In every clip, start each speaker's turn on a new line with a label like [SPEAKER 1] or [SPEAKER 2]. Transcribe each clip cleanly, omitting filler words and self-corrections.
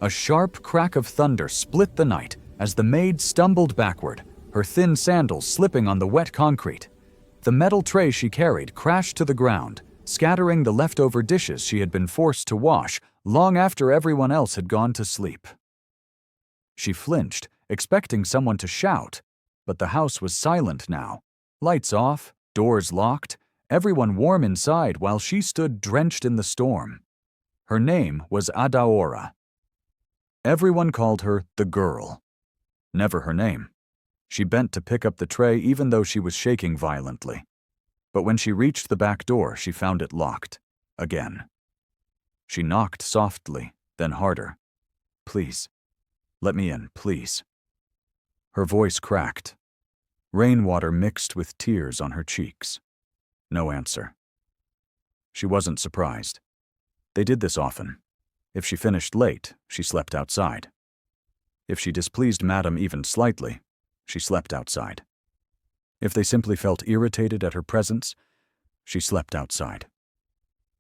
[SPEAKER 1] A sharp crack of thunder split the night as the maid stumbled backward, her thin sandals slipping on the wet concrete. The metal tray she carried crashed to the ground, scattering the leftover dishes she had been forced to wash long after everyone else had gone to sleep. She flinched, expecting someone to shout, but the house was silent now. Lights off, doors locked, everyone warm inside while she stood drenched in the storm. Her name was Adaora. Everyone called her the girl. Never her name. She bent to pick up the tray even though she was shaking violently. But when she reached the back door, she found it locked. Again. She knocked softly, then harder. "Please. Let me in, please." Her voice cracked. Rainwater mixed with tears on her cheeks. No answer. She wasn't surprised. They did this often. If she finished late, she slept outside. If she displeased Madam even slightly, she slept outside. If they simply felt irritated at her presence, she slept outside.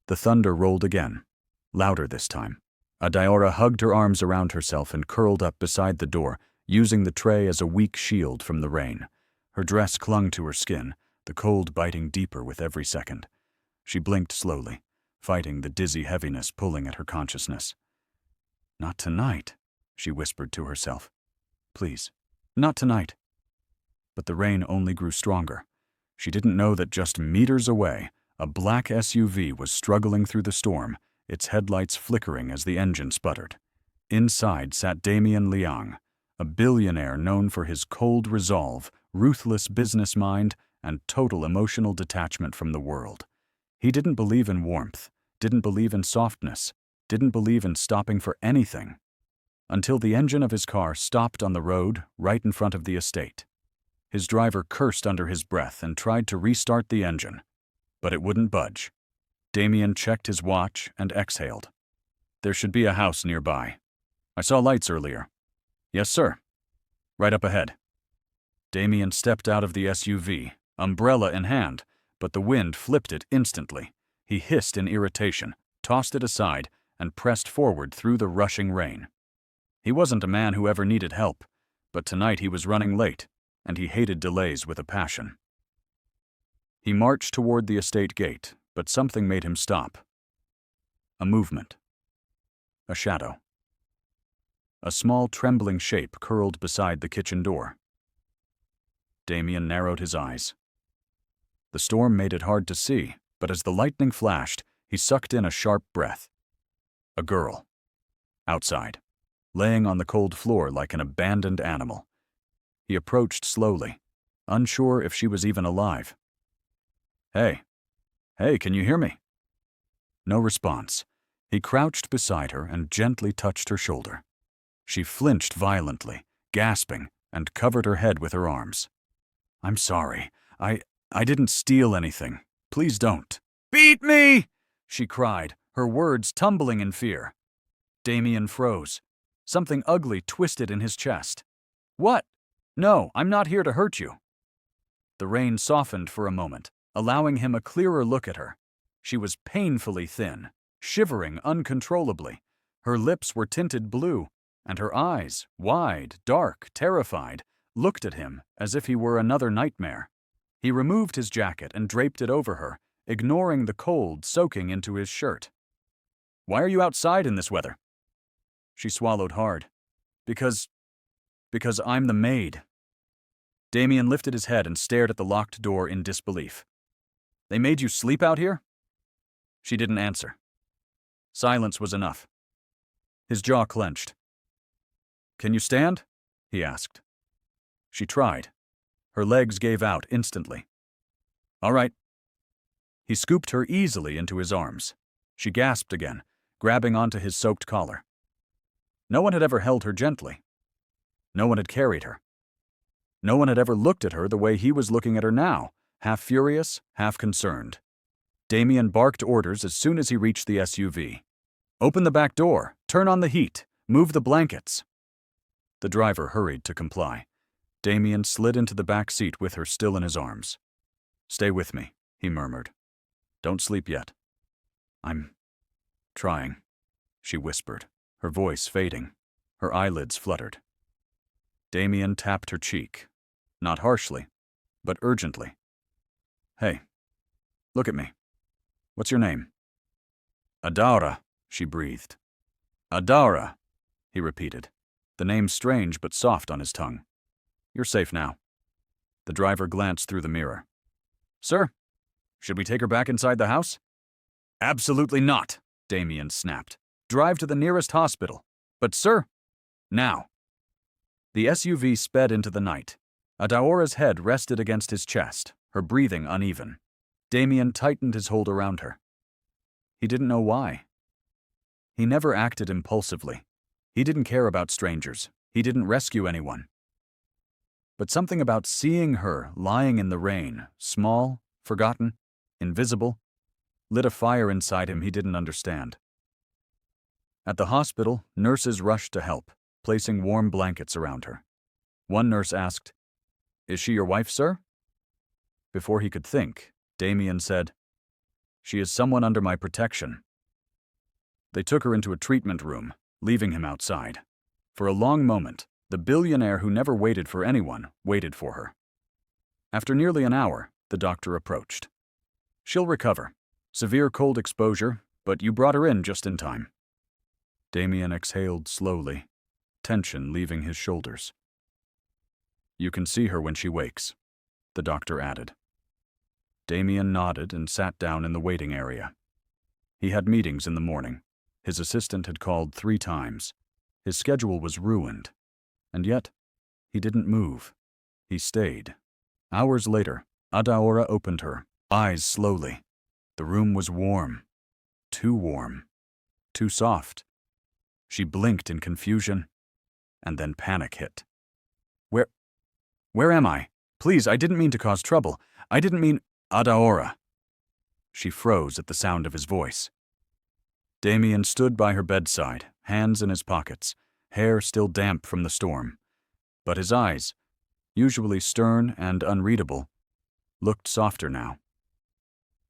[SPEAKER 1] The thunder rolled again, louder this time. Adaora hugged her arms around herself and curled up beside the door, using the tray as a weak shield from the rain. Her dress clung to her skin, the cold biting deeper with every second. She blinked slowly, fighting the dizzy heaviness pulling at her consciousness. "Not tonight," she whispered to herself. "Please, not tonight." But the rain only grew stronger. She didn't know that just meters away, a black SUV was struggling through the storm, its headlights flickering as the engine sputtered. Inside sat Damien Liang, a billionaire known for his cold resolve, ruthless business mind, and total emotional detachment from the world. He didn't believe in warmth, didn't believe in softness, didn't believe in stopping for anything. Until the engine of his car stopped on the road right in front of the estate. His driver cursed under his breath and tried to restart the engine, but it wouldn't budge. Damien checked his watch and exhaled. "There should be a house nearby. I saw lights earlier." "Yes, sir. Right up ahead." Damien stepped out of the SUV, umbrella in hand, but the wind flipped it instantly. He hissed in irritation, tossed it aside, and pressed forward through the rushing rain. He wasn't a man who ever needed help, but tonight he was running late, and he hated delays with a passion. He marched toward the estate gate, but something made him stop. A movement. A shadow. A small trembling shape curled beside the kitchen door. Damien narrowed his eyes. The storm made it hard to see, but as the lightning flashed, he sucked in a sharp breath. A girl. Outside, laying on the cold floor like an abandoned animal. He approached slowly, unsure if she was even alive. Hey, can you hear me?" No response. He crouched beside her and gently touched her shoulder. She flinched violently, gasping, and covered her head with her arms. "I'm sorry. I didn't steal anything. Please don't." "Beat me!" she cried, her words tumbling in fear. Damien froze. Something ugly twisted in his chest. "What? No, I'm not here to hurt you." The rain softened for a moment, allowing him a clearer look at her. She was painfully thin, shivering uncontrollably. Her lips were tinted blue, and her eyes, wide, dark, terrified, looked at him as if he were another nightmare. He removed his jacket and draped it over her, ignoring the cold soaking into his shirt. "Why are you outside in this weather?" She swallowed hard. Because I'm the maid." Damien lifted his head and stared at the locked door in disbelief. "They made you sleep out here?" She didn't answer. Silence was enough. His jaw clenched. "Can you stand?" he asked. She tried. Her legs gave out instantly. "All right." He scooped her easily into his arms. She gasped again, grabbing onto his soaked collar. No one had ever held her gently. No one had carried her. No one had ever looked at her the way he was looking at her now, half furious, half concerned. Damien barked orders as soon as he reached the SUV. "Open the back door, turn on the heat, move the blankets." The driver hurried to comply. Damien slid into the back seat with her still in his arms. "Stay with me," he murmured. "Don't sleep yet." "I'm trying," she whispered, her voice fading. Her eyelids fluttered. Damien tapped her cheek, not harshly, but urgently. "Hey, look at me. What's your name?" "Adaura," she breathed. "Adaura," he repeated, the name strange but soft on his tongue. "You're safe now." The driver glanced through the mirror. "Sir, should we take her back inside the house?" "Absolutely not," Damien snapped. "Drive to the nearest hospital." "But sir—" "Now." The SUV sped into the night. Adaora's head rested against his chest, her breathing uneven. Damien tightened his hold around her. He didn't know why. He never acted impulsively. He didn't care about strangers. He didn't rescue anyone. But something about seeing her lying in the rain, small, forgotten, invisible, lit a fire inside him he didn't understand. At the hospital, nurses rushed to help, placing warm blankets around her. One nurse asked, "Is she your wife, sir?" Before he could think, Damien said, "She is someone under my protection." They took her into a treatment room, leaving him outside. For a long moment, the billionaire who never waited for anyone waited for her. After nearly an hour, the doctor approached. "She'll recover. Severe cold exposure, but you brought her in just in time." Damien exhaled slowly, tension leaving his shoulders. "You can see her when she wakes," the doctor added. Damien nodded and sat down in the waiting area. He had meetings in the morning. His assistant had called 3 times. His schedule was ruined. And yet, he didn't move. He stayed. Hours later, Adaora opened her eyes slowly. The room was warm. Too soft. She blinked in confusion, and then panic hit. Where am I? Please, I didn't mean to cause trouble. I didn't mean—" "Adaora." She froze at the sound of his voice. Damien stood by her bedside, hands in his pockets, hair still damp from the storm. But his eyes, usually stern and unreadable, looked softer now.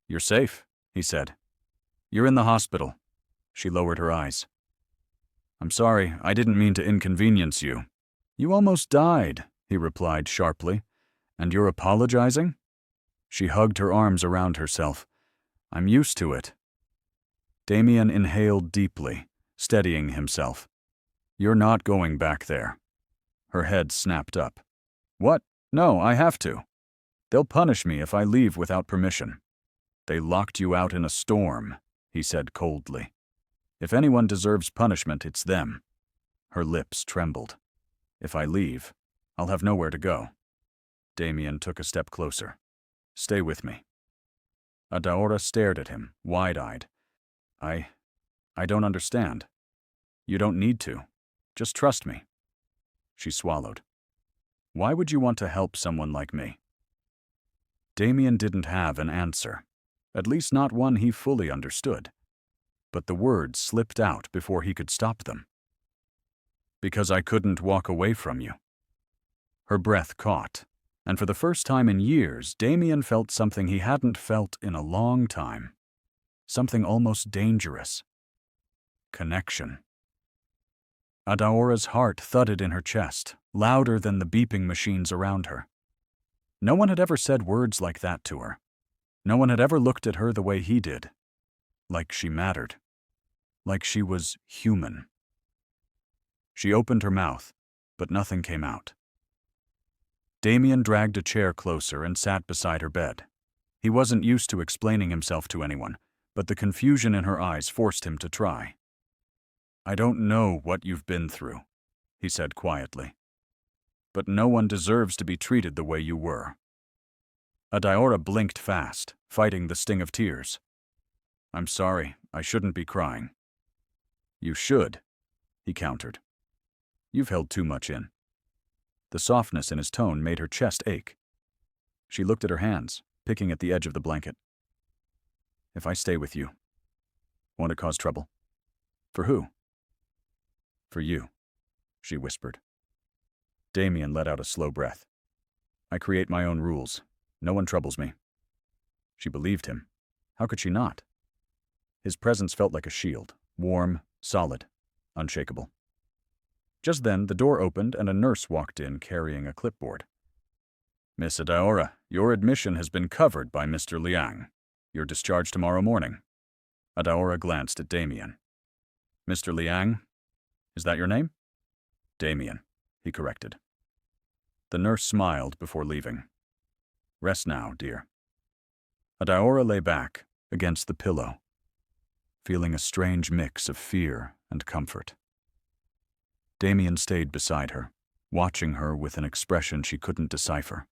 [SPEAKER 1] "You're safe," he said. "You're in the hospital." She lowered her eyes. "I'm sorry, I didn't mean to inconvenience you." "You almost died," he replied sharply. "And you're apologizing?" She hugged her arms around herself. "I'm used to it." Damien inhaled deeply, steadying himself. "You're not going back there." Her head snapped up. "What? No, I have to. They'll punish me if I leave without permission." "They locked you out in a storm," he said coldly. "If anyone deserves punishment, it's them." Her lips trembled. "If I leave, I'll have nowhere to go." Damien took a step closer. "Stay with me." Adaora stared at him, wide-eyed. I don't understand." "You don't need to. Just trust me." She swallowed. "Why would you want to help someone like me?" Damien didn't have an answer, at least not one he fully understood. But the words slipped out before he could stop them. "Because I couldn't walk away from you." Her breath caught, and for the first time in years, Damien felt something he hadn't felt in a long time. Something almost dangerous. Connection. Adaora's heart thudded in her chest, louder than the beeping machines around her. No one had ever said words like that to her. No one had ever looked at her the way he did. Like she mattered. Like she was human. She opened her mouth, but nothing came out. Damien dragged a chair closer and sat beside her bed. He wasn't used to explaining himself to anyone, but the confusion in her eyes forced him to try. "I don't know what you've been through," he said quietly. "But no one deserves to be treated the way you were." Adaora blinked fast, fighting the sting of tears. "I'm sorry, I shouldn't be crying." "You should," he countered. "You've held too much in." The softness in his tone made her chest ache. She looked at her hands, picking at the edge of the blanket. "If I stay with you, won't it cause trouble?" "For who?" "For you," she whispered. Damien let out a slow breath. "I create my own rules. No one troubles me." She believed him. How could she not? His presence felt like a shield, warm, solid, unshakable. Just then, the door opened and a nurse walked in carrying a clipboard. "Miss Adaora, your admission has been covered by Mr. Liang. You're discharged tomorrow morning." Adaora glanced at Damien. "Mr. Liang? Is that your name?" "Damien," he corrected. The nurse smiled before leaving. "Rest now, dear." Adaora lay back against the pillow, feeling a strange mix of fear and comfort. Damien stayed beside her, watching her with an expression she couldn't decipher.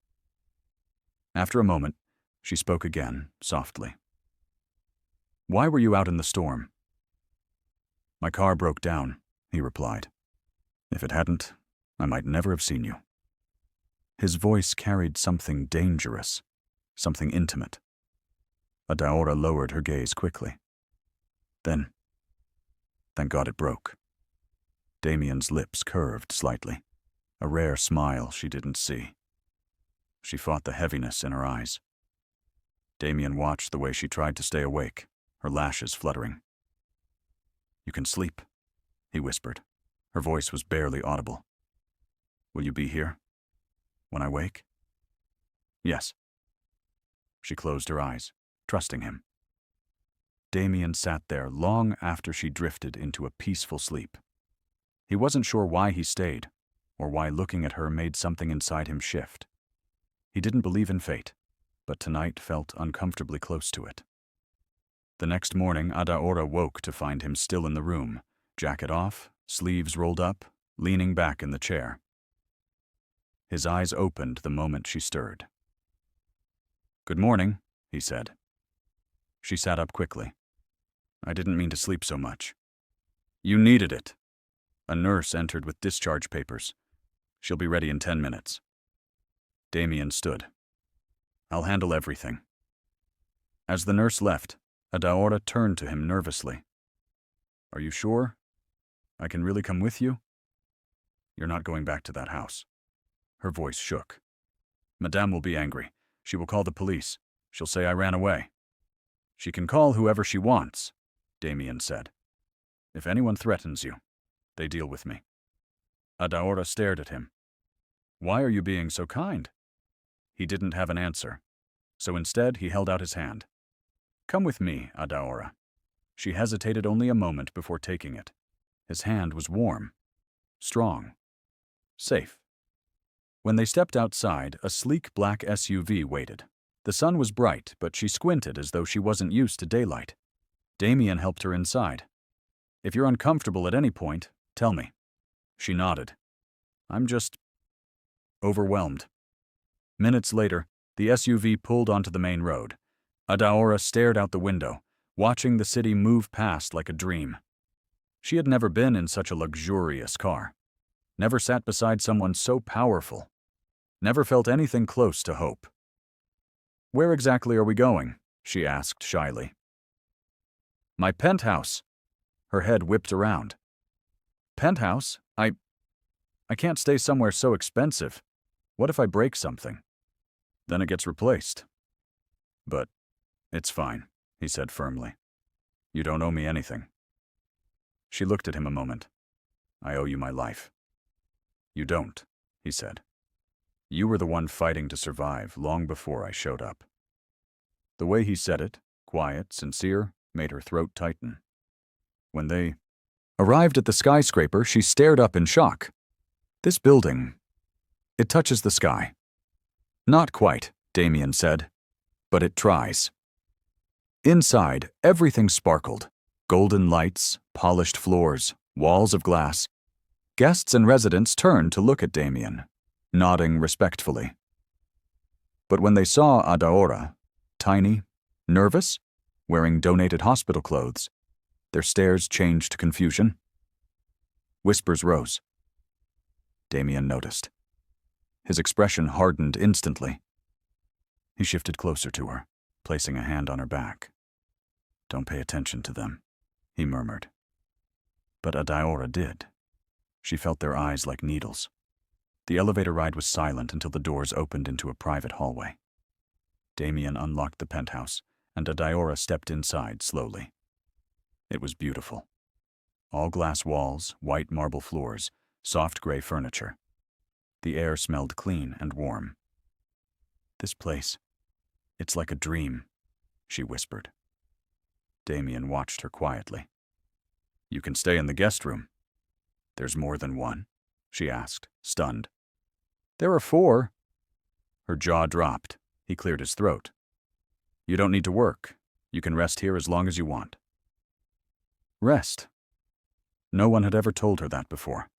[SPEAKER 1] After a moment, she spoke again, softly. "Why were you out in the storm?" "My car broke down," he replied. "If it hadn't, I might never have seen you." His voice carried something dangerous, something intimate. Adaora lowered her gaze quickly. Then, thank God it broke. Damien's lips curved slightly, a rare smile she didn't see. She fought the heaviness in her eyes. Damien watched the way she tried to stay awake, her lashes fluttering. "You can sleep," he whispered. Her voice was barely audible. "Will you be here when I wake?" "Yes." She closed her eyes, trusting him. Damien sat there long after she drifted into a peaceful sleep. He wasn't sure why he stayed, or why looking at her made something inside him shift. He didn't believe in fate, but tonight felt uncomfortably close to it. The next morning, Adaora woke to find him still in the room, jacket off, sleeves rolled up, leaning back in the chair. His eyes opened the moment she stirred. "Good morning," he said. She sat up quickly. "I didn't mean to sleep so much." "You needed it." A nurse entered with discharge papers. "She'll be ready in 10 minutes. Damien stood. "I'll handle everything." As the nurse left, Adaora turned to him nervously. "Are you sure? I can really come with you?" "You're not going back to that house." Her voice shook. "Madame will be angry. She will call the police. She'll say I ran away." "She can call whoever she wants," Damien said. "If anyone threatens you, they deal with me." Adaora stared at him. "Why are you being so kind?" He didn't have an answer, so instead he held out his hand. "Come with me, Adaora." She hesitated only a moment before taking it. His hand was warm, strong, safe. When they stepped outside, a sleek black SUV waited. The sun was bright, but she squinted as though she wasn't used to daylight. Damien helped her inside. "If you're uncomfortable at any point, tell me." She nodded. "I'm just overwhelmed." Minutes later, the SUV pulled onto the main road. Adaora stared out the window, watching the city move past like a dream. She had never been in such a luxurious car, never sat beside someone so powerful, never felt anything close to hope. "Where exactly are we going?" she asked shyly. "My penthouse." Her head whipped around. "Penthouse? I can't stay somewhere so expensive. What if I break something?" "Then it gets replaced." "But it's fine," he said firmly. "You don't owe me anything." She looked at him a moment. "I owe you my life." "You don't," he said. "You were the one fighting to survive long before I showed up." The way he said it, quiet, sincere, made her throat tighten. When they arrived at the skyscraper, she stared up in shock. "This building, it touches the sky." "Not quite," Damien said, "but it tries." Inside, everything sparkled. Golden lights, polished floors, walls of glass. Guests and residents turned to look at Damien, nodding respectfully. But when they saw Adaora, tiny, nervous, wearing donated hospital clothes, their stares changed to confusion. Whispers rose. Damien noticed. His expression hardened instantly. He shifted closer to her, placing a hand on her back. "Don't pay attention to them," he murmured. But Adaora did. She felt their eyes like needles. The elevator ride was silent until the doors opened into a private hallway. Damien unlocked the penthouse, and Adaora stepped inside slowly. It was beautiful. All glass walls, white marble floors, soft gray furniture. The air smelled clean and warm. "This place, it's like a dream," she whispered. Damien watched her quietly. "You can stay in the guest room." "There's more than one?" she asked, stunned. "There are 4. Her jaw dropped. He cleared his throat. "You don't need to work. You can rest here as long as you want." Rest. No one had ever told her that before.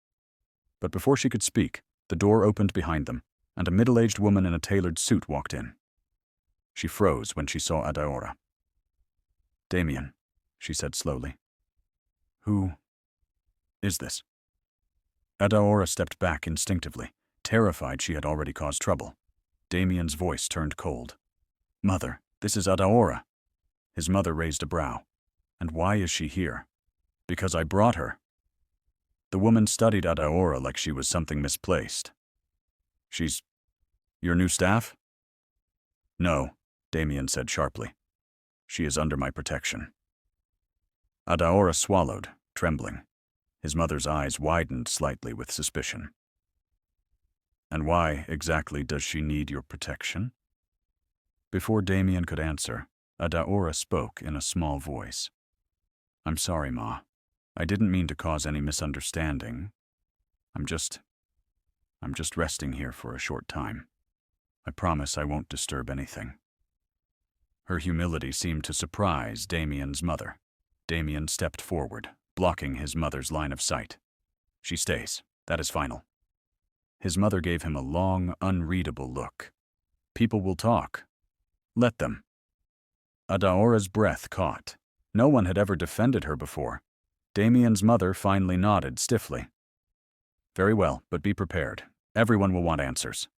[SPEAKER 1] But before she could speak, the door opened behind them, and a middle-aged woman in a tailored suit walked in. She froze when she saw Adaora. "Damien," she said slowly. "Who is this?" Adaora stepped back instinctively, terrified she had already caused trouble. Damien's voice turned cold. "Mother, this is Adaora." His mother raised a brow. "And why is she here?" "Because I brought her." The woman studied Adaora like she was something misplaced. "She's your new staff?" "No," Damien said sharply. "She is under my protection." Adaora swallowed, trembling. His mother's eyes widened slightly with suspicion. "And why exactly does she need your protection?" Before Damien could answer, Adaora spoke in a small voice. "I'm sorry, Ma. I didn't mean to cause any misunderstanding. I'm just resting here for a short time. I promise I won't disturb anything." Her humility seemed to surprise Damien's mother. Damien stepped forward, blocking his mother's line of sight. "She stays. That is final." His mother gave him a long, unreadable look. "People will talk. Let them." Adaora's breath caught. No one had ever defended her before. Damien's mother finally nodded stiffly. "Very well, but be prepared. Everyone will want answers."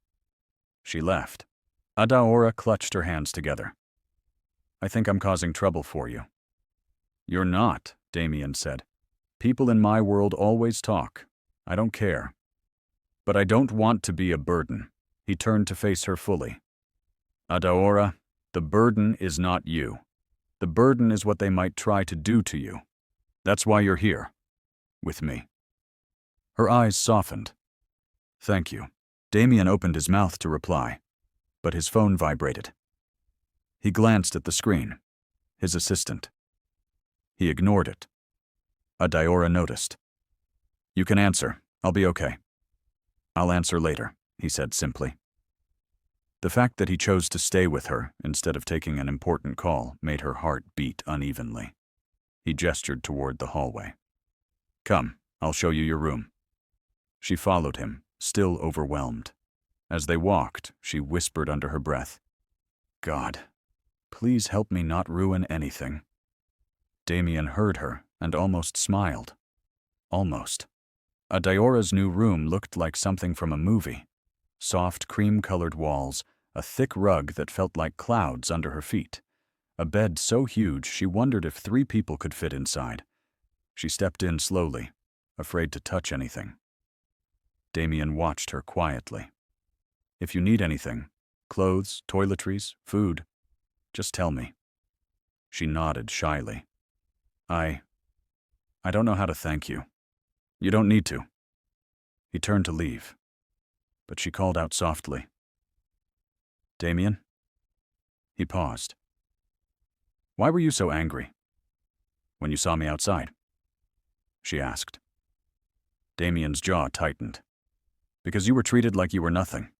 [SPEAKER 1] She left. Adaora clutched her hands together. "I think I'm causing trouble for you." "You're not," Damien said. "People in my world always talk. I don't care. But I don't want to be a burden." He turned to face her fully. "Adaora, the burden is not you. The burden is what they might try to do to you. That's why you're here. With me." Her eyes softened. "Thank you." Damien opened his mouth to reply, but his phone vibrated. He glanced at the screen. His assistant. He ignored it. Adaora noticed. "You can answer. I'll be okay." "I'll answer later," he said simply. The fact that he chose to stay with her instead of taking an important call made her heart beat unevenly. He gestured toward the hallway. "Come, I'll show you your room." She followed him, still overwhelmed. As they walked, she whispered under her breath, "God, please help me not ruin anything." Damien heard her and almost smiled. Almost. Adaora's new room looked like something from a movie. Soft, cream-colored walls, a thick rug that felt like clouds under her feet. A bed so huge she wondered if 3 people could fit inside. She stepped in slowly, afraid to touch anything. Damien watched her quietly. "If you need anything, clothes, toiletries, food, just tell me." She nodded shyly. I don't know how to thank you." "You don't need to." He turned to leave, but she called out softly, "Damien?" He paused. "Why were you so angry when you saw me outside?" she asked. Damien's jaw tightened. "Because you were treated like you were nothing.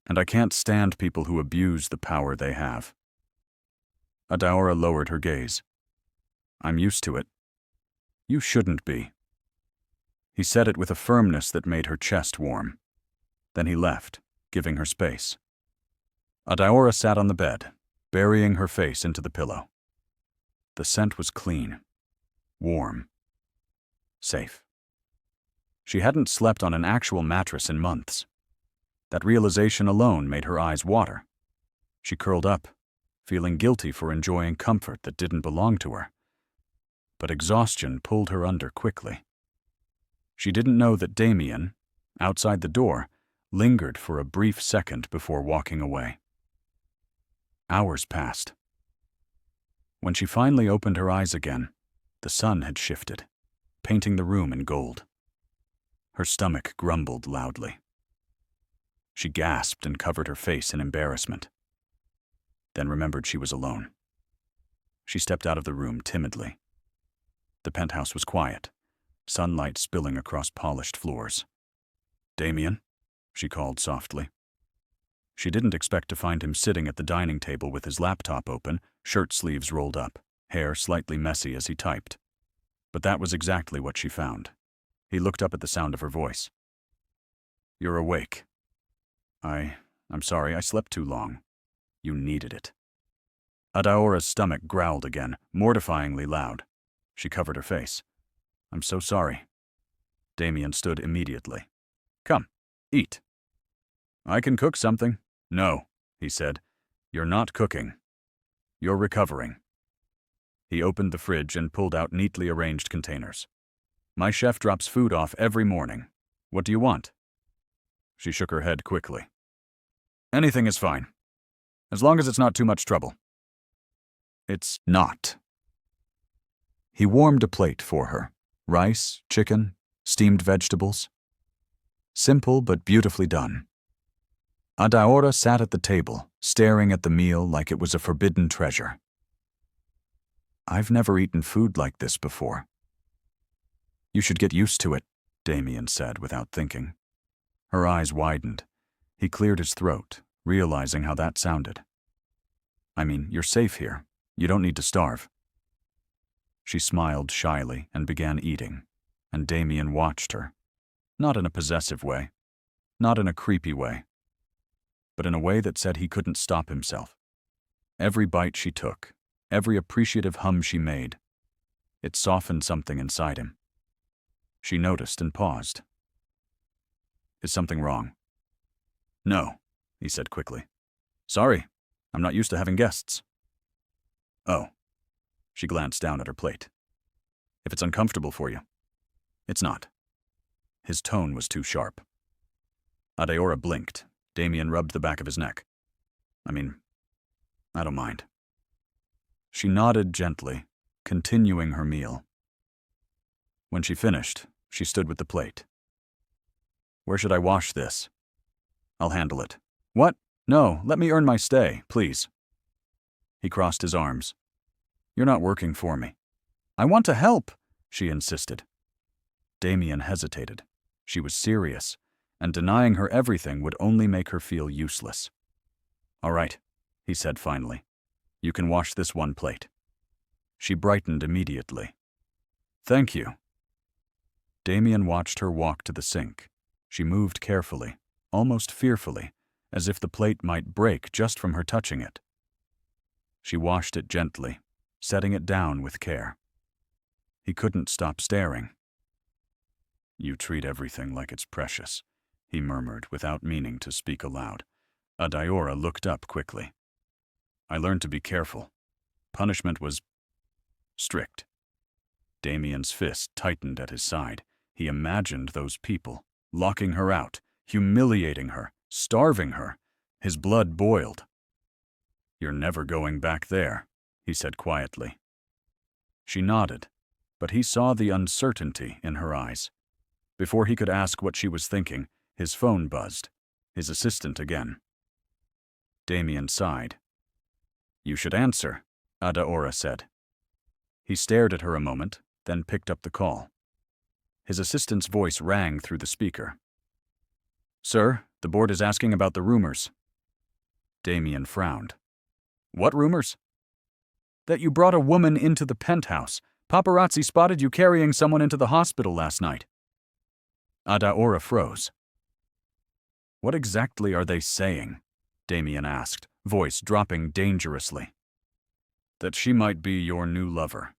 [SPEAKER 1] And I can't stand people who abuse the power they have." Adaora lowered her gaze. "I'm used to it." "You shouldn't be." He said it with a firmness that made her chest warm. Then he left, giving her space. Adaora sat on the bed, burying her face into the pillow. The scent was clean, warm, safe. She hadn't slept on an actual mattress in months. That realization alone made her eyes water. She curled up, feeling guilty for enjoying comfort that didn't belong to her. But exhaustion pulled her under quickly. She didn't know that Damien, outside the door, lingered for a brief second before walking away. Hours passed. When she finally opened her eyes again, the sun had shifted. painting the room in gold. Her stomach grumbled loudly. She gasped and covered her face in embarrassment, then remembered she was alone. She stepped out of the room timidly. The penthouse was quiet, sunlight spilling across polished floors. "Damien?" she called softly. She didn't expect to find him sitting at the dining table with his laptop open, shirt sleeves rolled up, hair slightly messy as he typed. But that was exactly what she found. He looked up at the sound of her voice. "You're awake." I'm sorry, I slept too long." "You needed it." Adaora's stomach growled again, mortifyingly loud. She covered her face. "I'm so sorry." Damien stood immediately. "Come, eat." "I can cook something." "No," he said. "You're not cooking. You're recovering." He opened the fridge and pulled out neatly arranged containers. "My chef drops food off every morning. What do you want?" She shook her head quickly. "Anything is fine, as long as it's not too much trouble." "It's not." He warmed a plate for her. Rice, chicken, steamed vegetables. Simple but beautifully done. Adaora sat at the table, staring at the meal like it was a forbidden treasure. "I've never eaten food like this before." "You should get used to it," Damien said without thinking. Her eyes widened. He cleared his throat, realizing how that sounded. "I mean, you're safe here. You don't need to starve." She smiled shyly and began eating, and Damien watched her. Not in a possessive way, not in a creepy way, but in a way that said he couldn't stop himself. Every bite she took, every appreciative hum she made, it softened something inside him. She noticed and paused. "Is something wrong?" "No," he said quickly. "Sorry, I'm not used to having guests." "Oh." She glanced down at her plate. "If it's uncomfortable for you." "It's not." His tone was too sharp. Adaora blinked. Damien rubbed the back of his neck. "I mean, I don't mind." She nodded gently, continuing her meal. When she finished, she stood with the plate. "Where should I wash this?" "I'll handle it." "What? No, let me earn my stay, please." He crossed his arms. "You're not working for me." "I want to help," she insisted. Damien hesitated. She was serious, and denying her everything would only make her feel useless. "All right," he said finally. "You can wash this one plate." She brightened immediately. "Thank you." Damien watched her walk to the sink. She moved carefully, almost fearfully, as if the plate might break just from her touching it. She washed it gently, setting it down with care. He couldn't stop staring. "You treat everything like it's precious," he murmured without meaning to speak aloud. Adaora looked up quickly. "I learned to be careful. Punishment was strict." Damien's fist tightened at his side. He imagined those people, locking her out, humiliating her, starving her. His blood boiled. "You're never going back there," he said quietly. She nodded, but he saw the uncertainty in her eyes. Before he could ask what she was thinking, his phone buzzed. His assistant again. Damien sighed. "You should answer," Adaora said. He stared at her a moment, then picked up the call. His assistant's voice rang through the speaker. "Sir, the board is asking about the rumors." Damien frowned. "What rumors?" "That you brought a woman into the penthouse. Paparazzi spotted you carrying someone into the hospital last night." Adaora froze. "What exactly are they saying?" Damien asked, voice dropping dangerously. "That she might be your new lover."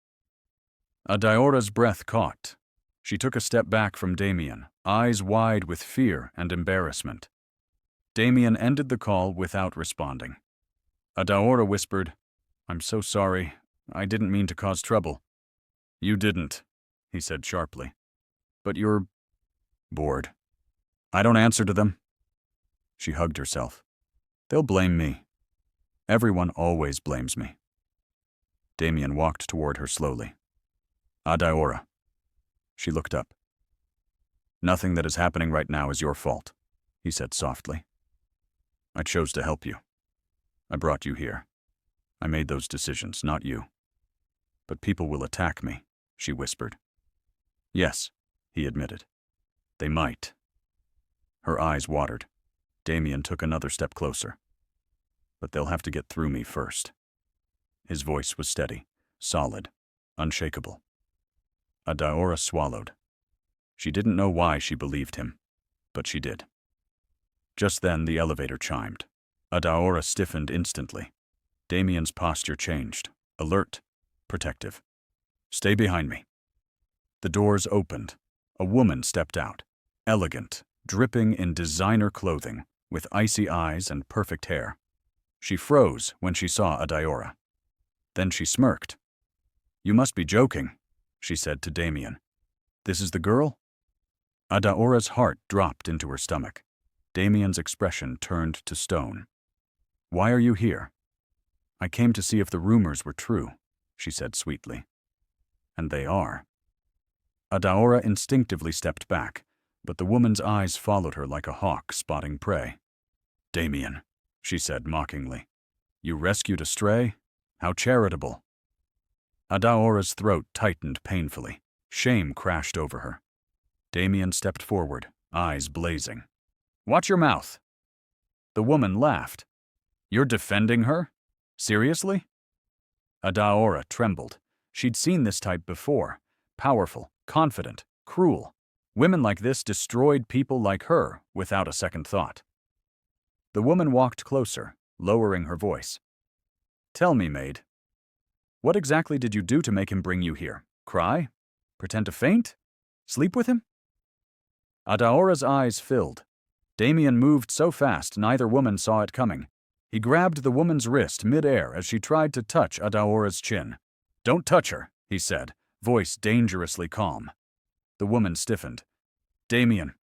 [SPEAKER 1] Adaora's breath caught. She took a step back from Damien, eyes wide with fear and embarrassment. Damien ended the call without responding. Adaora whispered, "I'm so sorry. I didn't mean to cause trouble." "You didn't," he said sharply. "But you're bored. I don't answer to them." She hugged herself. "They'll blame me. Everyone always blames me." Damien walked toward her slowly. "Adaora." She looked up. "Nothing that is happening right now is your fault," he said softly. "I chose to help you. I brought you here. I made those decisions, not you. But people will attack me," she whispered. "Yes," he admitted. "They might." Her eyes watered. Damien took another step closer. "But they'll have to get through me first." His voice was steady, solid, unshakable. Adaora swallowed. She didn't know why she believed him, but she did. Just then the elevator chimed. Adaora stiffened instantly. Damien's posture changed, alert, protective. "Stay behind me." The doors opened. A woman stepped out, elegant, dripping in designer clothing, with icy eyes and perfect hair. She froze when she saw Adaora. Then she smirked. "You must be joking," she said to Damien. "This is the girl?" Adaora's heart dropped into her stomach. Damien's expression turned to stone. "Why are you here?" "I came to see if the rumors were true," she said sweetly. "And they are." Adaora instinctively stepped back, but the woman's eyes followed her like a hawk spotting prey. "Damien," she said mockingly. "You rescued a stray? How charitable." Adaora's throat tightened painfully. Shame crashed over her. Damien stepped forward, eyes blazing. "Watch your mouth." The woman laughed. "You're defending her? Seriously?" Adaora trembled. She'd seen this type before. Powerful, confident, cruel. Women like this destroyed people like her without a second thought. The woman walked closer, lowering her voice. "Tell me, Maid, what exactly did you do to make him bring you here? Cry? Pretend to faint? Sleep with him?" Adaora's eyes filled. Damien moved so fast neither woman saw it coming. He grabbed the woman's wrist mid-air as she tried to touch Adaora's chin. "Don't touch her," he said, voice dangerously calm. The woman stiffened. "Damien,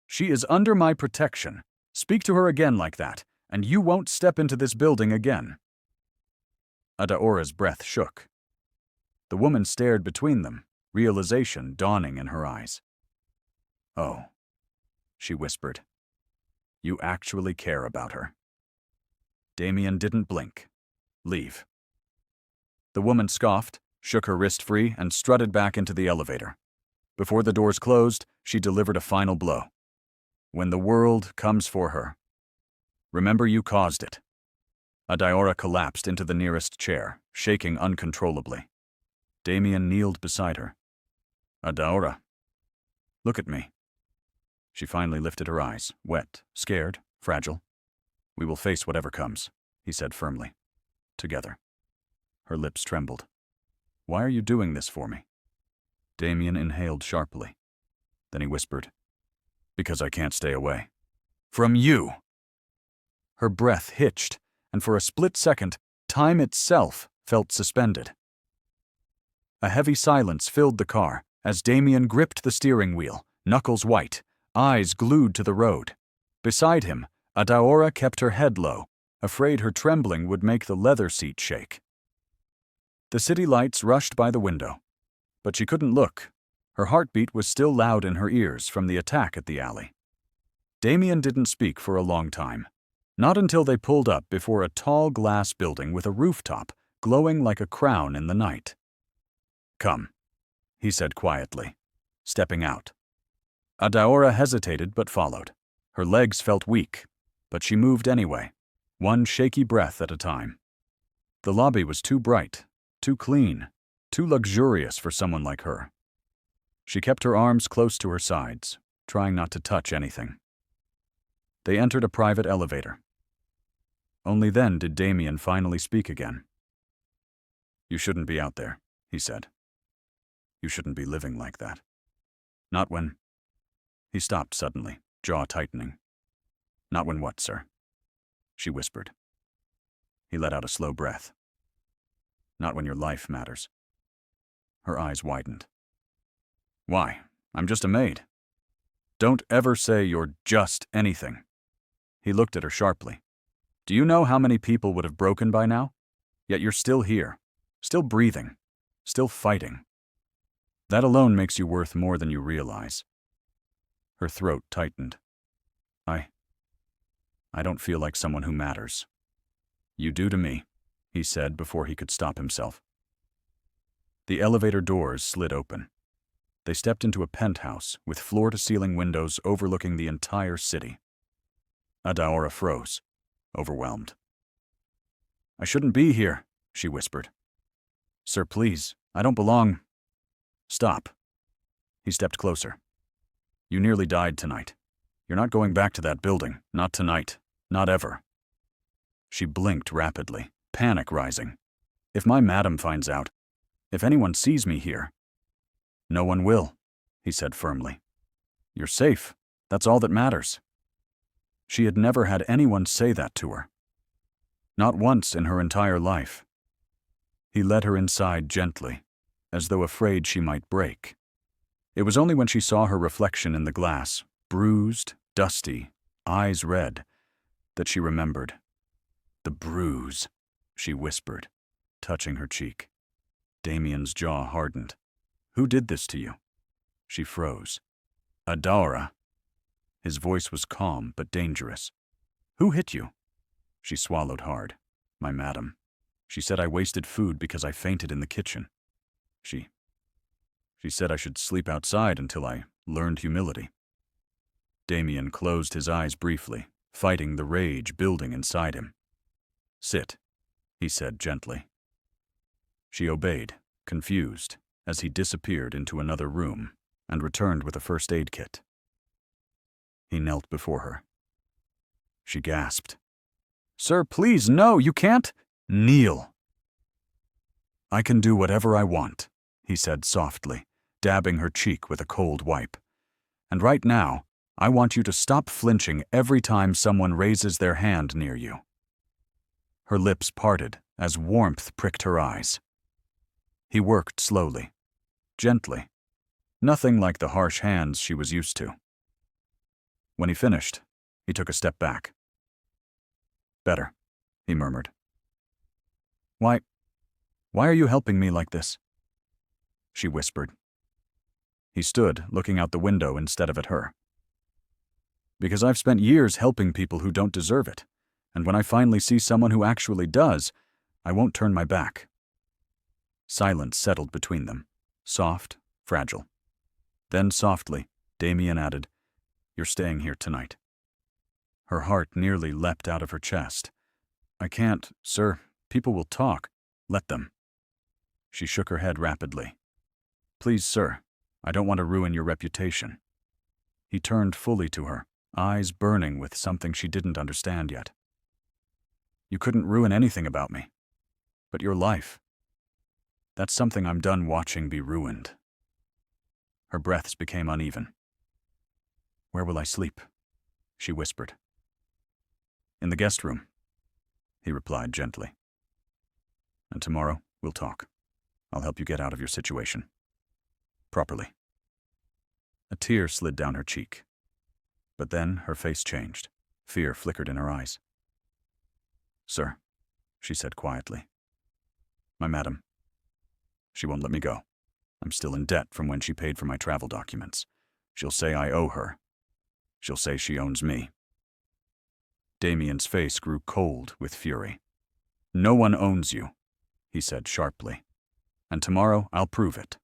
[SPEAKER 1] she is under my protection. Speak to her again like that, and you won't step into this building again." Adaora's breath shook. The woman stared between them, realization dawning in her eyes. "Oh," she whispered. "You actually care about her." Damien didn't blink. "Leave." The woman scoffed, shook her wrist free, and strutted back into the elevator. Before the doors closed, she delivered a final blow. "When the world comes for her, remember you caused it." Adaora collapsed into the nearest chair, shaking uncontrollably. Damien kneeled beside her. "Adaora, look at me." She finally lifted her eyes, wet, scared, fragile. "We will face whatever comes," he said firmly. "Together." Her lips trembled. "Why are you doing this for me?" Damien inhaled sharply. Then he whispered, "Because I can't stay away." "From you!" Her breath hitched, and for a split second, time itself felt suspended. A heavy silence filled the car as Damien gripped the steering wheel, knuckles white, eyes glued to the road. Beside him, Adaora kept her head low, afraid her trembling would make the leather seat shake. The city lights rushed by the window, but she couldn't look. Her heartbeat was still loud in her ears from the attack at the alley. Damien didn't speak for a long time, not until they pulled up before a tall glass building with a rooftop glowing like a crown in the night. "Come," he said quietly, stepping out. Adaora hesitated but followed. Her legs felt weak, but she moved anyway, one shaky breath at a time. The lobby was too bright, too clean, too luxurious for someone like her. She kept her arms close to her sides, trying not to touch anything. They entered a private elevator. Only then did Damien finally speak again. "You shouldn't be out there," he said. "You shouldn't be living like that. Not when—" He stopped suddenly, jaw tightening. "Not when what, sir?" she whispered. He let out a slow breath. "Not when your life matters." Her eyes widened. "Why? I'm just a maid." "Don't ever say you're just anything." He looked at her sharply. "Do you know how many people would have broken by now? Yet you're still here, still breathing, still fighting." That alone makes you worth more than you realize. Her throat tightened. I don't feel like someone who matters. You do to me, he said before he could stop himself. The elevator doors slid open. They stepped into a penthouse with floor-to-ceiling windows overlooking the entire city. Adaora froze, overwhelmed. I shouldn't be here, she whispered. Sir, please, I don't belong. Stop. He stepped closer. You nearly died tonight. You're not going back to that building, not tonight, not ever. She blinked rapidly, panic rising. If my madam finds out, if anyone sees me here. No one will, he said firmly. You're safe. That's all that matters. She had never had anyone say that to her. Not once in her entire life. He led her inside gently, as though afraid she might break. It was only when she saw her reflection in the glass, bruised, dusty, eyes red, that she remembered. The bruise, she whispered, touching her cheek. Damien's jaw hardened. Who did this to you? She froze. Adaora. His voice was calm but dangerous. Who hit you? She swallowed hard. My madam. She said I wasted food because I fainted in the kitchen. She said I should sleep outside until I learned humility. Damien closed his eyes briefly, fighting the rage building inside him. Sit, he said gently. She obeyed, confused, as he disappeared into another room and returned with a first aid kit. He knelt before her. She gasped. Sir, please, no, you can't. Kneel. I can do whatever I want, he said softly, dabbing her cheek with a cold wipe. And right now, I want you to stop flinching every time someone raises their hand near you. Her lips parted as warmth pricked her eyes. He worked slowly, gently, nothing like the harsh hands she was used to. When he finished, he took a step back. Better, he murmured. Why are you helping me like this? She whispered. He stood, looking out the window instead of at her. Because I've spent years helping people who don't deserve it, and when I finally see someone who actually does, I won't turn my back. Silence settled between them, soft, fragile. Then softly, Damien added, You're staying here tonight. Her heart nearly leapt out of her chest. I can't, sir. People will talk. Let them. She shook her head rapidly. Please, sir. I don't want to ruin your reputation. He turned fully to her, eyes burning with something she didn't understand yet. You couldn't ruin anything about me. But your life. That's something I'm done watching be ruined. Her breaths became uneven. Where will I sleep? She whispered. In the guest room, he replied gently. And tomorrow, we'll talk. I'll help you get out of your situation. Properly. A tear slid down her cheek. But then her face changed. Fear flickered in her eyes. Sir, she said quietly. My madam. She won't let me go. I'm still in debt from when she paid for my travel documents. She'll say I owe her. She'll say she owns me. Damien's face grew cold with fury. No one owns you, he said sharply. And tomorrow I'll prove it.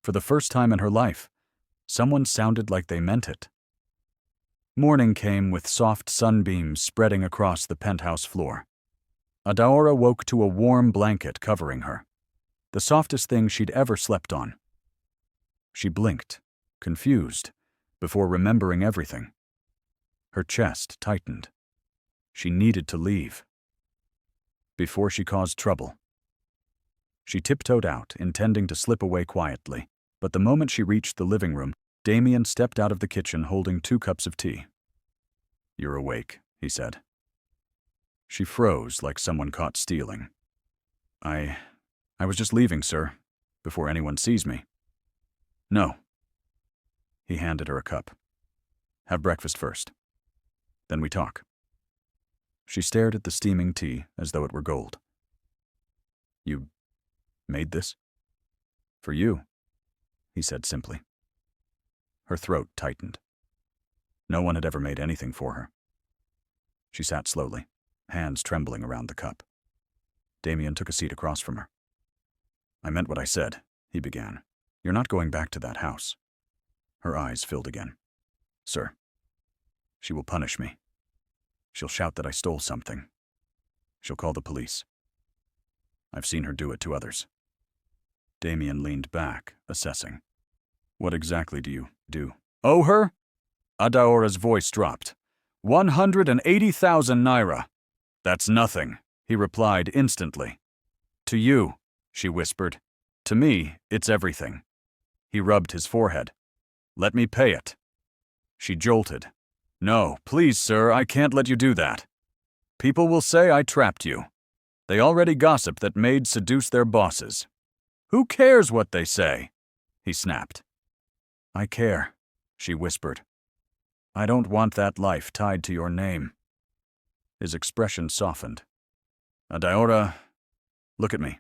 [SPEAKER 1] For the first time in her life, someone sounded like they meant it. Morning came with soft sunbeams spreading across the penthouse floor. Adaora woke to a warm blanket covering her, the softest thing she'd ever slept on. She blinked, confused, before remembering everything. Her chest tightened. She needed to leave. Before she caused trouble. She tiptoed out, intending to slip away quietly, but the moment she reached the living room, Damien stepped out of the kitchen holding 2 cups of tea. You're awake, he said. She froze like someone caught stealing. I was just leaving, sir, before anyone sees me. No. He handed her a cup. Have breakfast first. Then we talk. She stared at the steaming tea as though it were gold. You made this? For you? he said simply. Her throat tightened. No one had ever made anything for her. She sat slowly, hands trembling around the cup. Damien took a seat across from her. I meant what I said, he began. You're not going back to that house. Her eyes filled again. Sir, she will punish me. She'll shout that I stole something. She'll call the police. I've seen her do it to others. Damien leaned back, assessing. What exactly do you do? Owe her? Adaora's voice dropped. 180,000 naira. That's nothing, he replied instantly. To you, she whispered. To me, it's everything. He rubbed his forehead. Let me pay it. She jolted. No, please, sir, I can't let you do that. People will say I trapped you. They already gossip that maids seduce their bosses. Who cares what they say? He snapped. I care, she whispered. I don't want that life tied to your name. His expression softened. Adaora, look at me.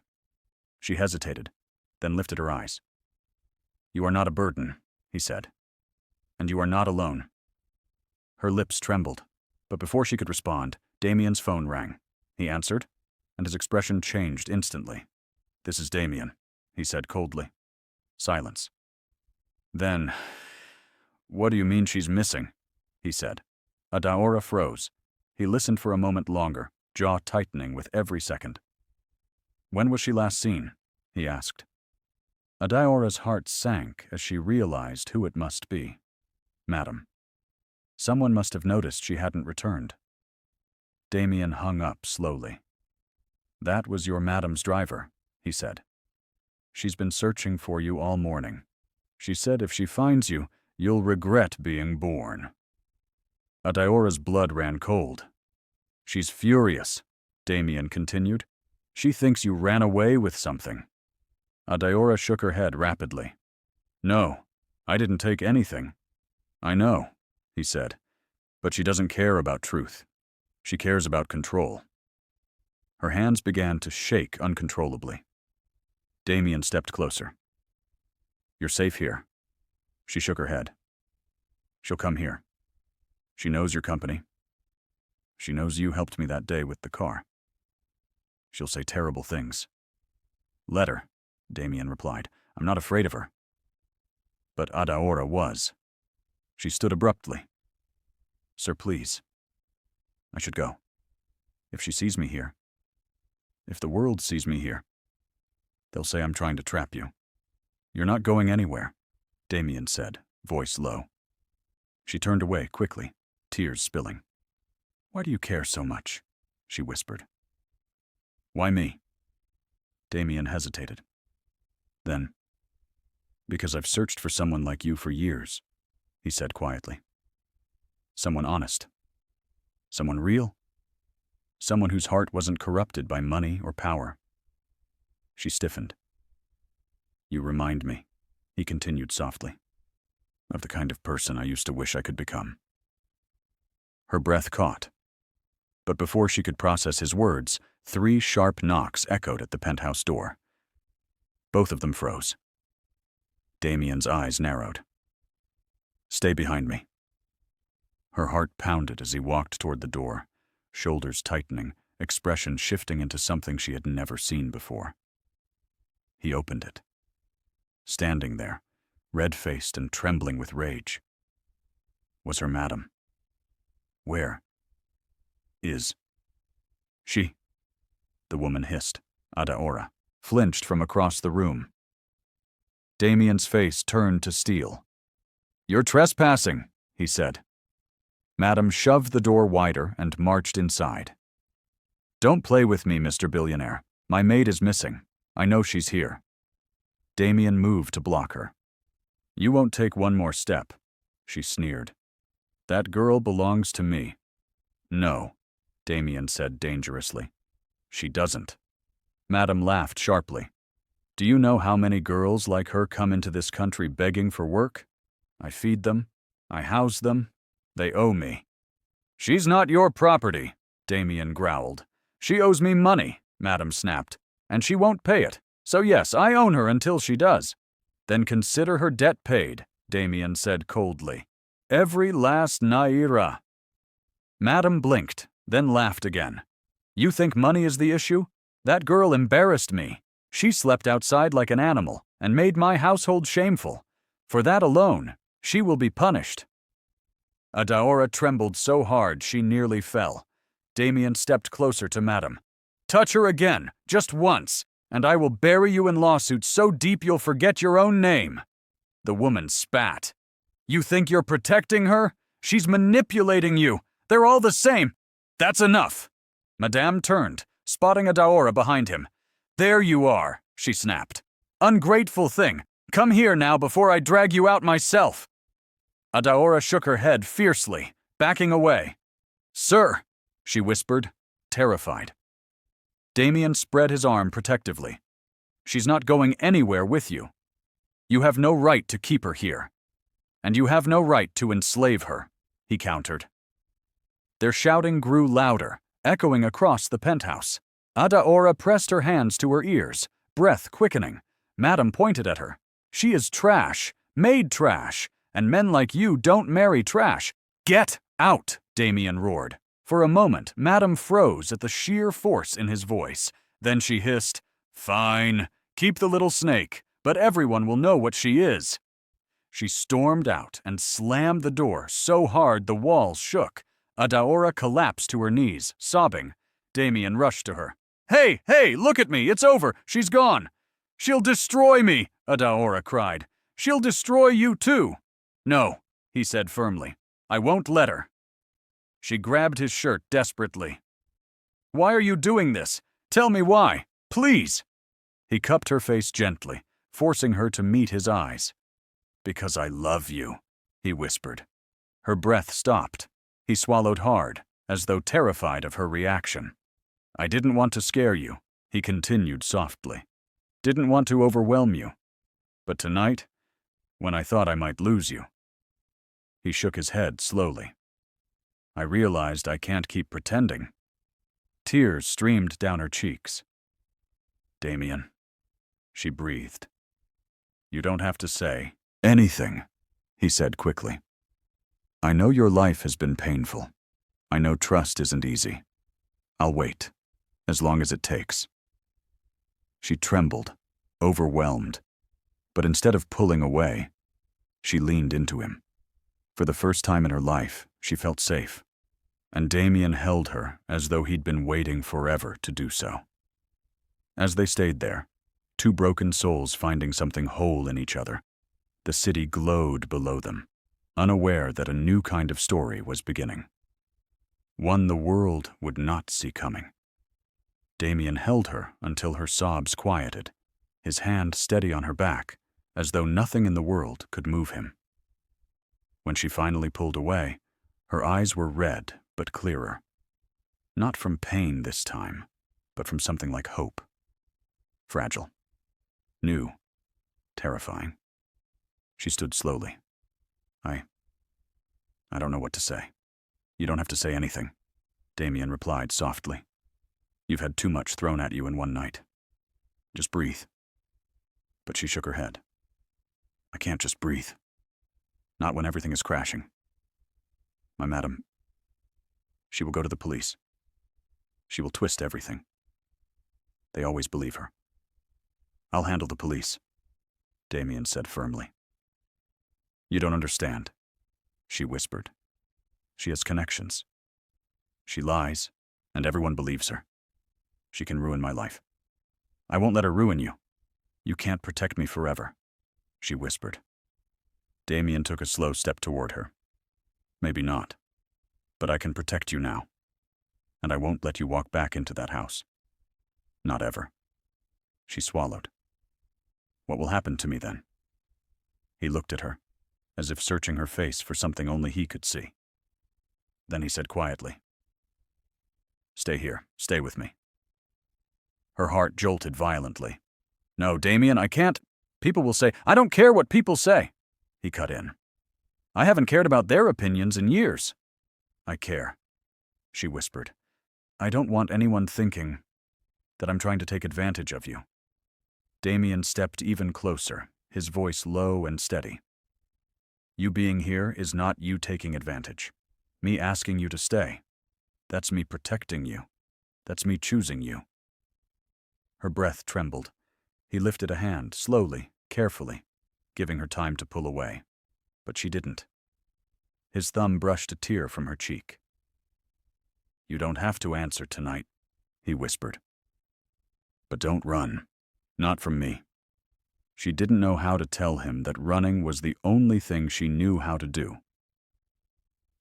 [SPEAKER 1] She hesitated, then lifted her eyes. You are not a burden, he said. And you are not alone. Her lips trembled, but before she could respond, Damien's phone rang. He answered, and his expression changed instantly. This is Damien, he said coldly. Silence. Then, what do you mean she's missing? He said. Adaora froze. He listened for a moment longer, jaw tightening with every second. When was she last seen? He asked. Adaora's heart sank as she realized who it must be. Madam. Someone must have noticed she hadn't returned. Damien hung up slowly. That was your madam's driver, he said. She's been searching for you all morning. She said if she finds you, you'll regret being born. Adaora's blood ran cold. She's furious, Damien continued. She thinks you ran away with something. Adaora shook her head rapidly. No, I didn't take anything. I know, he said, but she doesn't care about truth. She cares about control. Her hands began to shake uncontrollably. Damien stepped closer. You're safe here. She shook her head. She'll come here. She knows your company. She knows you helped me that day with the car. She'll say terrible things. Let her, Damien replied. I'm not afraid of her. But Adaora was. She stood abruptly. Sir, please. I should go. If she sees me here, if the world sees me here, they'll say I'm trying to trap you. You're not going anywhere, Damien said, voice low. She turned away quickly, tears spilling. Why do you care so much? She whispered. Why me? Damien hesitated. Then, because I've searched for someone like you for years, he said quietly. Someone honest. Someone real. Someone whose heart wasn't corrupted by money or power. She stiffened. You remind me, he continued softly, of the kind of person I used to wish I could become. Her breath caught. But before she could process his words, 3 sharp knocks echoed at the penthouse door. Both of them froze. Damien's eyes narrowed. Stay behind me. Her heart pounded as he walked toward the door, shoulders tightening, expression shifting into something she had never seen before. He opened it. Standing there, red-faced and trembling with rage, was her madam. Where is she? The woman hissed. Adaora flinched from across the room. Damien's face turned to steel. You're trespassing, he said. Madam shoved the door wider and marched inside. Don't play with me, Mr. Billionaire. My maid is missing. I know she's here. Damien moved to block her. You won't take one more step, she sneered. That girl belongs to me. No, Damien said dangerously. She doesn't. Madam laughed sharply. Do you know how many girls like her come into this country begging for work? I feed them. I house them. They owe me. She's not your property, Damien growled. She owes me money, Madam snapped, and she won't pay it. So yes, I own her until she does. Then consider her debt paid, Damien said coldly. Every last naira. Madam blinked, then laughed again. You think money is the issue? That girl embarrassed me. She slept outside like an animal and made my household shameful. For that alone, she will be punished. Adaora trembled so hard she nearly fell. Damien stepped closer to Madam. Touch her again, just once, and I will bury you in lawsuits so deep you'll forget your own name. The woman spat. You think you're protecting her? She's manipulating you. They're all the same. That's enough. Madame turned, spotting Adaora behind him. There you are, she snapped. Ungrateful thing. Come here now before I drag you out myself. Adaora shook her head fiercely, backing away. Sir, she whispered, terrified. Damien spread his arm protectively. She's not going anywhere with you. You have no right to keep her here. And you have no right to enslave her, he countered. Their shouting grew louder, echoing across the penthouse. Adaora pressed her hands to her ears, breath quickening. Madam pointed at her. She is trash, made trash, and men like you don't marry trash. Get out, Damien roared. For a moment, Madam froze at the sheer force in his voice. Then she hissed, Fine, keep the little snake, but everyone will know what she is. She stormed out and slammed the door so hard the walls shook. Adaora collapsed to her knees, sobbing. Damien rushed to her. Hey, look at me, it's over, she's gone. She'll destroy me, Adaora cried. She'll destroy you too. No, he said firmly. I won't let her. She grabbed his shirt desperately. Why are you doing this? Tell me why, please. He cupped her face gently, forcing her to meet his eyes. Because I love you, he whispered. Her breath stopped. He swallowed hard, as though terrified of her reaction. I didn't want to scare you, he continued softly. Didn't want to overwhelm you. But tonight, when I thought I might lose you. He shook his head slowly. I realized I can't keep pretending. Tears streamed down her cheeks. Damien, she breathed. You don't have to say anything, he said quickly. I know your life has been painful. I know trust isn't easy. I'll wait, as long as it takes. She trembled, overwhelmed, but instead of pulling away, she leaned into him. For the first time in her life, she felt safe, and Damien held her as though he'd been waiting forever to do so. As they stayed there, two broken souls finding something whole in each other, the city glowed below them, unaware that a new kind of story was beginning. One the world would not see coming. Damien held her until her sobs quieted, his hand steady on her back, as though nothing in the world could move him. When she finally pulled away, her eyes were red but clearer. Not from pain this time, but from something like hope. Fragile. New. Terrifying. She stood slowly. I don't know what to say. You don't have to say anything, Damien replied softly. You've had too much thrown at you in one night. Just breathe. But she shook her head. I can't just breathe. Not when everything is crashing. My madam, she will go to the police. She will twist everything. They always believe her. I'll handle the police, Damien said firmly. You don't understand, she whispered. She has connections. She lies, and everyone believes her. She can ruin my life. I won't let her ruin you. You can't protect me forever, she whispered. Damien took a slow step toward her. Maybe not, but I can protect you now, and I won't let you walk back into that house. Not ever. She swallowed. What will happen to me then? He looked at her, as if searching her face for something only he could see. Then he said quietly, Stay here, stay with me. Her heart jolted violently. No, Damien, I can't. People will say, I don't care what people say. He cut in. I haven't cared about their opinions in years. I care, she whispered. I don't want anyone thinking that I'm trying to take advantage of you. Damien stepped even closer, his voice low and steady. You being here is not you taking advantage. Me asking you to stay. That's me protecting you. That's me choosing you. Her breath trembled. He lifted a hand, slowly, carefully, giving her time to pull away. But she didn't. His thumb brushed a tear from her cheek. You don't have to answer tonight, he whispered. But don't run. Not from me. She didn't know how to tell him that running was the only thing she knew how to do.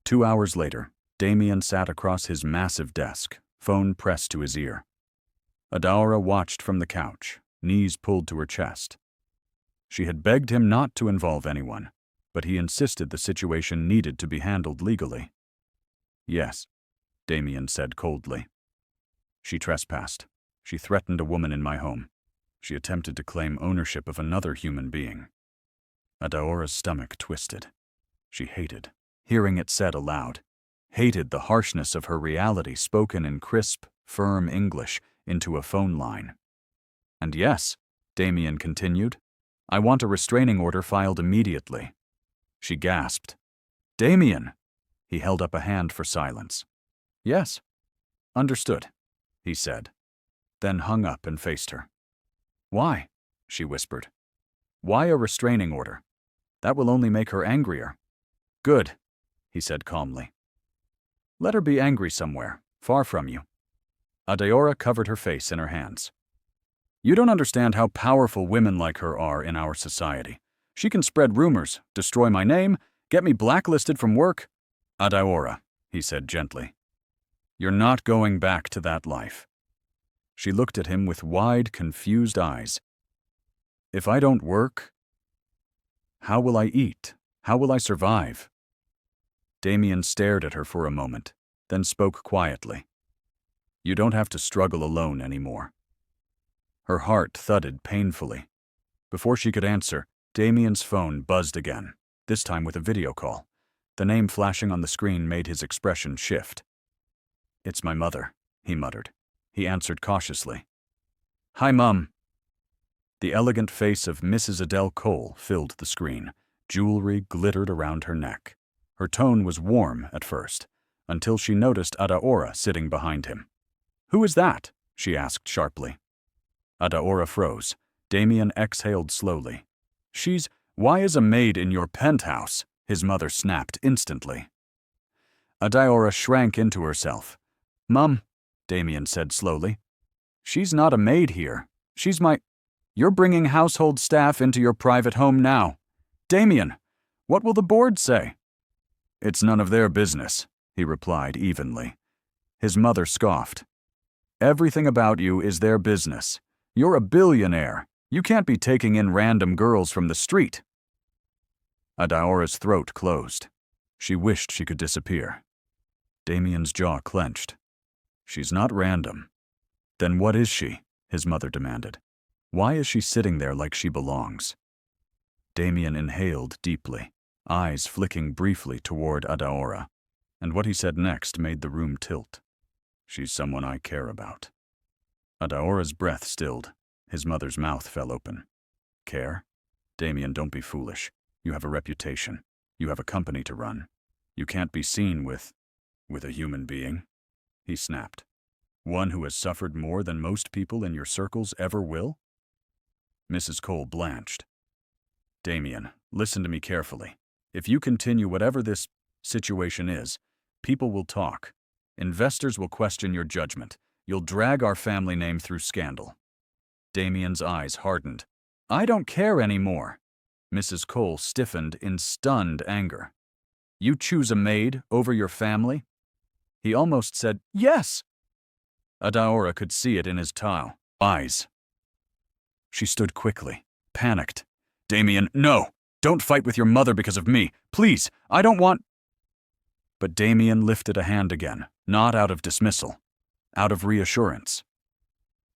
[SPEAKER 1] 2 hours later, Damien sat across his massive desk, phone pressed to his ear. Adaora watched from the couch, knees pulled to her chest. She had begged him not to involve anyone, but he insisted the situation needed to be handled legally. Yes, Damien said coldly. She trespassed. She threatened a woman in my home. She attempted to claim ownership of another human being. Adaora's stomach twisted. She hated, hearing it said aloud, hated the harshness of her reality spoken in crisp, firm English into a phone line. And yes, Damien continued, I want a restraining order filed immediately. She gasped. Damien! He held up a hand for silence. Yes. Understood, he said, then hung up and faced her. Why? She whispered. Why a restraining order? That will only make her angrier. Good, he said calmly. Let her be angry somewhere, far from you. Adaora covered her face in her hands. You don't understand how powerful women like her are in our society. She can spread rumors, destroy my name, get me blacklisted from work. Adaora, he said gently. You're not going back to that life. She looked at him with wide, confused eyes. If I don't work, how will I eat? How will I survive? Damien stared at her for a moment, then spoke quietly. You don't have to struggle alone anymore. Her heart thudded painfully. Before she could answer, Damien's phone buzzed again, this time with a video call. The name flashing on the screen made his expression shift. It's my mother, he muttered. He answered cautiously. Hi, Mum. The elegant face of Mrs. Adele Cole filled the screen. Jewelry glittered around her neck. Her tone was warm at first, until she noticed Adaora sitting behind him. Who is that? She asked sharply. Adaora froze. Damien exhaled slowly. Why is a maid in your penthouse? His mother snapped instantly. Adaora shrank into herself. Mum, Damien said slowly. She's not a maid here. She's my... You're bringing household staff into your private home now. Damien, what will the board say? It's none of their business, he replied evenly. His mother scoffed. Everything about you is their business. You're a billionaire. You can't be taking in random girls from the street. Adaora's throat closed. She wished she could disappear. Damien's jaw clenched. She's not random. Then what is she? His mother demanded. Why is she sitting there like she belongs? Damien inhaled deeply, eyes flicking briefly toward Adaora, and what he said next made the room tilt. She's someone I care about. Adaora's breath stilled. His mother's mouth fell open. Care? Damien, don't be foolish. You have a reputation. You have a company to run. You can't be seen with a human being, he snapped. One who has suffered more than most people in your circles ever will? Mrs. Cole blanched. Damien, listen to me carefully. If you continue whatever this situation is, people will talk. Investors will question your judgment. You'll drag our family name through scandal. Damien's eyes hardened. I don't care anymore. Mrs. Cole stiffened in stunned anger. You choose a maid over your family? He almost said, yes. Adaora could see it in his tile eyes. She stood quickly, panicked. Damien, no! Don't fight with your mother because of me. Please, I don't want... But Damien lifted a hand again, not out of dismissal, out of reassurance.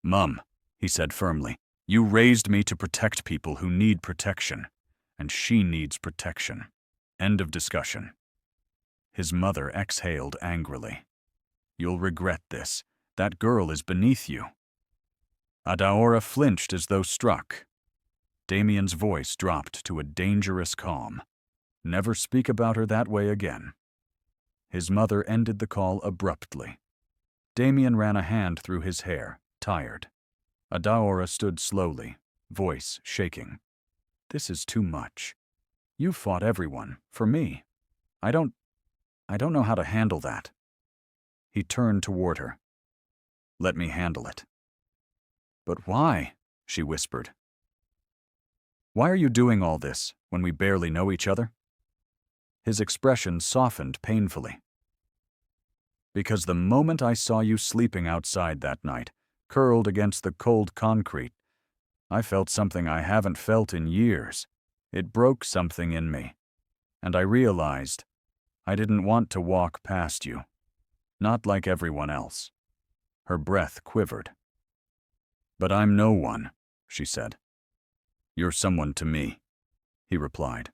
[SPEAKER 1] Mum, he said firmly, you raised me to protect people who need protection, and she needs protection. End of discussion. His mother exhaled angrily. You'll regret this. That girl is beneath you. Adaora flinched as though struck. Damien's voice dropped to a dangerous calm. Never speak about her that way again. His mother ended the call abruptly. Damien ran a hand through his hair, tired. Adaora stood slowly, voice shaking. This is too much. You fought everyone, for me. I don't know how to handle that. He turned toward her. Let me handle it. But why? She whispered. Why are you doing all this when we barely know each other? His expression softened painfully. Because the moment I saw you sleeping outside that night, curled against the cold concrete, I felt something I haven't felt in years. It broke something in me. And I realized I didn't want to walk past you. Not like everyone else. Her breath quivered. But I'm no one, she said. You're someone to me, he replied.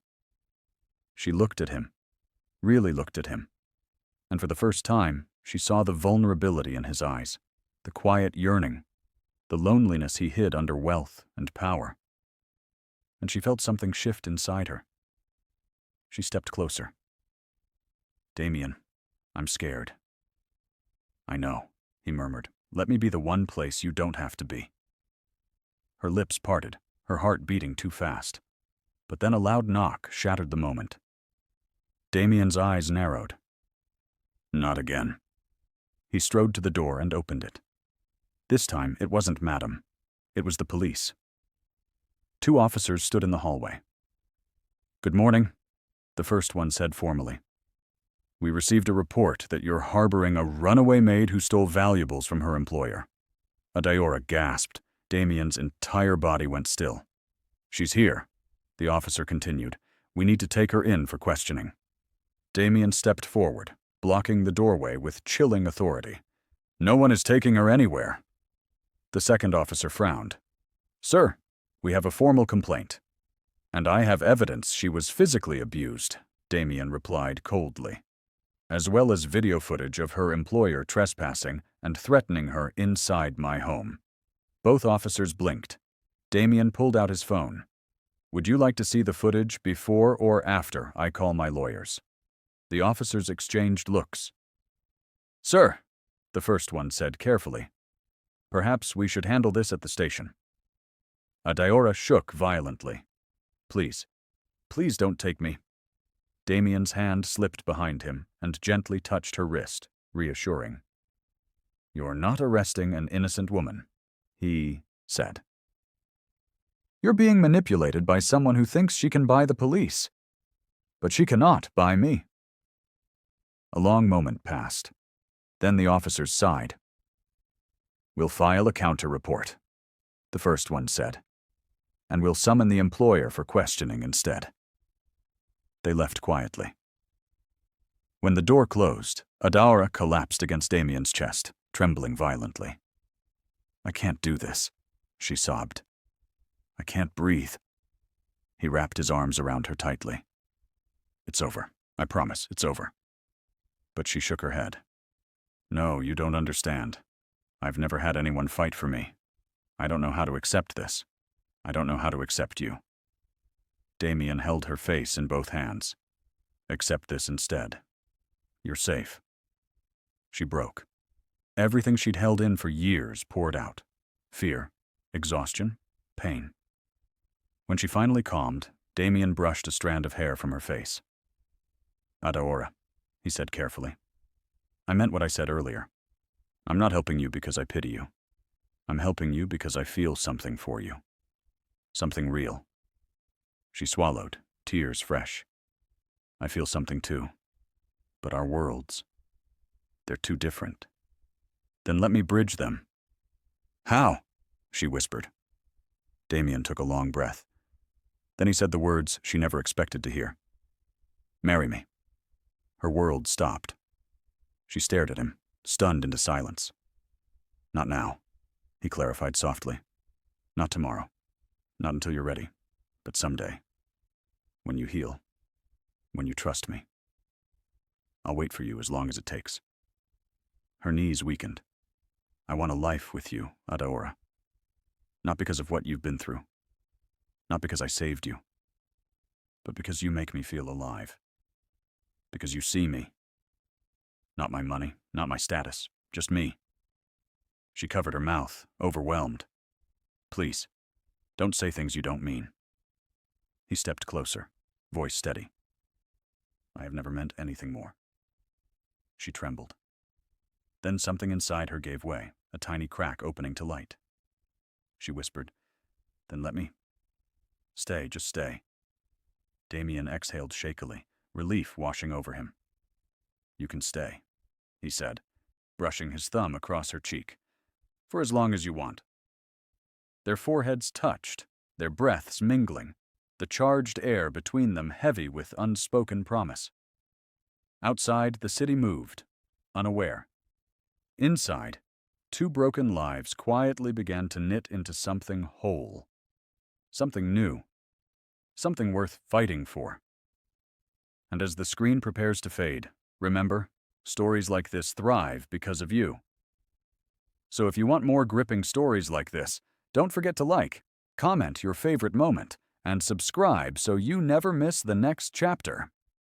[SPEAKER 1] She looked at him, really looked at him. And for the first time, she saw the vulnerability in his eyes, the quiet yearning, the loneliness he hid under wealth and power. And she felt something shift inside her. She stepped closer. Damien, I'm scared. I know, he murmured. Let me be the one place you don't have to be. Her lips parted, her heart beating too fast. But then a loud knock shattered the moment. Damien's eyes narrowed. Not again. He strode to the door and opened it. This time, it wasn't Madam. It was the police. 2 officers stood in the hallway. Good morning, the first one said formally. We received a report that you're harboring a runaway maid who stole valuables from her employer. Adaora gasped. Damien's entire body went still. She's here, the officer continued. We need to take her in for questioning. Damien stepped forward, blocking the doorway with chilling authority. No one is taking her anywhere. The second officer frowned. Sir, we have a formal complaint. And I have evidence she was physically abused, Damien replied coldly, as well as video footage of her employer trespassing and threatening her inside my home. Both officers blinked. Damien pulled out his phone. Would you like to see the footage before or after I call my lawyers? The officers exchanged looks. Sir, the first one said carefully. Perhaps we should handle this at the station. Adaora shook violently. Please don't take me. Damien's hand slipped behind him and gently touched her wrist, reassuring. You're not arresting an innocent woman, he said. You're being manipulated by someone who thinks she can buy the police. But she cannot buy me. A long moment passed. Then the officers sighed. We'll file a counter-report, the first one said. And we'll summon the employer for questioning instead. They left quietly. When the door closed, Adaora collapsed against Damien's chest, trembling violently. I can't do this, she sobbed. I can't breathe. He wrapped his arms around her tightly. It's over. I promise, it's over. But she shook her head. No, you don't understand. I've never had anyone fight for me. I don't know how to accept this. I don't know how to accept you. Damien held her face in both hands. Accept this instead. You're safe. She broke. Everything she'd held in for years poured out. Fear, exhaustion, pain. When she finally calmed, Damien brushed a strand of hair from her face. Adaora, he said carefully. I meant what I said earlier. I'm not helping you because I pity you. I'm helping you because I feel something for you. Something real. She swallowed, tears fresh. I feel something too. But our worlds, they're too different. Then let me bridge them. How? She whispered. Damien took a long breath. Then he said the words she never expected to hear. Marry me. Her world stopped. She stared at him, stunned into silence. Not now, he clarified softly. Not tomorrow. Not until you're ready. But someday. When you heal. When you trust me. I'll wait for you as long as it takes. Her knees weakened. I want a life with you, Adaora. Not because of what you've been through. Not because I saved you, but because you make me feel alive. Because you see me. Not my money, not my status, just me. She covered her mouth, overwhelmed. Please, don't say things you don't mean. He stepped closer, voice steady. I have never meant anything more. She trembled. Then something inside her gave way, a tiny crack opening to light. She whispered, Then let me. Stay, just stay. Damien exhaled shakily, relief washing over him. You can stay, he said, brushing his thumb across her cheek. For as long as you want. Their foreheads touched, their breaths mingling, the charged air between them heavy with unspoken promise. Outside, the city moved, unaware. Inside, two broken lives quietly began to knit into something whole. Something new. Something worth fighting for. And as the screen prepares to fade, remember, stories like this thrive because of you. So if you want more gripping stories like this, don't forget to like, comment your favorite moment, and subscribe so you never miss the next chapter.